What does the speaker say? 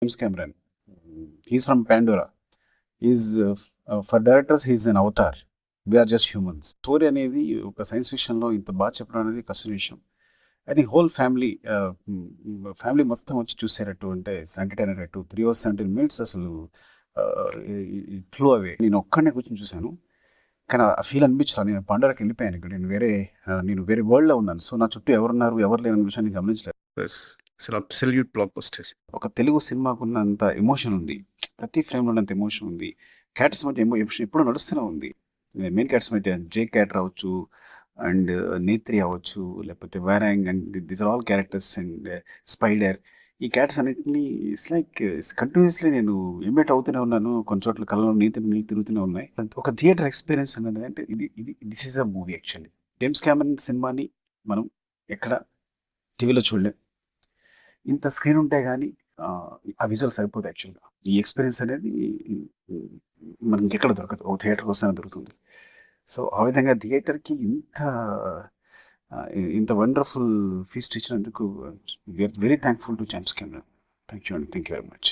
James Cameron. He's from Pandora. For directors, he's an avatar. We are just humans. Story అనేది ఒక science ఫిక్షన్లో ఇంత బాగా చెప్పడం అనేది కష్టం విషయం. ఐ థింక్ హోల్ ఫ్యామిలీ మొత్తం వచ్చి చూసేటట్టు అంటే ఎంటర్టైన్ అయ్యేటట్టు 3 hours 17 minutes అసలు ఫ్లో అవే. నేను ఒక్కడనే కూర్చొని చూశాను, కానీ ఆ ఫీల్ అనిపించాలి. నేను పండగకి వెళ్ళిపోయాను. ఇక్కడ నేను వేరే వరల్డ్లో ఉన్నాను. సో నా చుట్టూ ఎవరున్నారు ఎవరు లేని విషయాన్ని గమనించలేదు. అసలు అబ్సల్యూట్ బ్లాక్ బస్టర్. ఒక తెలుగు సినిమాకు ఉన్నంత ఎమోషన్ ఉంది, ప్రతి ఫ్రేమ్లో ఉన్నంత ఎమోషన్ ఉంది. క్యారెక్టర్స్ మధ్య ఎమోషన్ ఎప్పుడూ నడుస్తూనే ఉంది. మెయిన్ క్యారెక్టర్స్ మధ్య జే క్యారెక్టర్ అవ్వచ్చు, అండ్ నేత్రి అవ్వచ్చు, లేకపోతే వారాంగ్, and these are all characters, and spider. ఈ క్యారెక్టర్స్ అన్నింటినీ ఇట్స్ లైక్ కంటిన్యూస్లీ నేను ఇమిటేట్ అవుతూనే ఉన్నాను. కొన్ని చోట్ల కళ్ళలో నీళ్ళు తిరుగుతూనే ఉన్నాయి. ఒక థియేటర్ ఎక్స్పీరియన్స్ అనేది అంటే this is a movie actually. James Cameron సినిమాని మనం ఎక్కడ టీవీలో చూడలేం. ఇంత స్క్రీన్ ఉంటే కానీ ఆ విజువల్ సరిపోదు యాక్చువల్గా. ఈ ఎక్స్పీరియన్స్ అనేది మనకి ఇంకెక్కడ దొరకదు, ఒక థియేటర్కి వస్తేనే దొరుకుతుంది. సో ఆ విధంగా థియేటర్కి ఇంత వండర్ఫుల్ ఫీస్ట్ ఇచ్చినందుకు we are very thankful to James Cameron. Thank you అండి, థ్యాంక్ యూ వెరీ మచ్.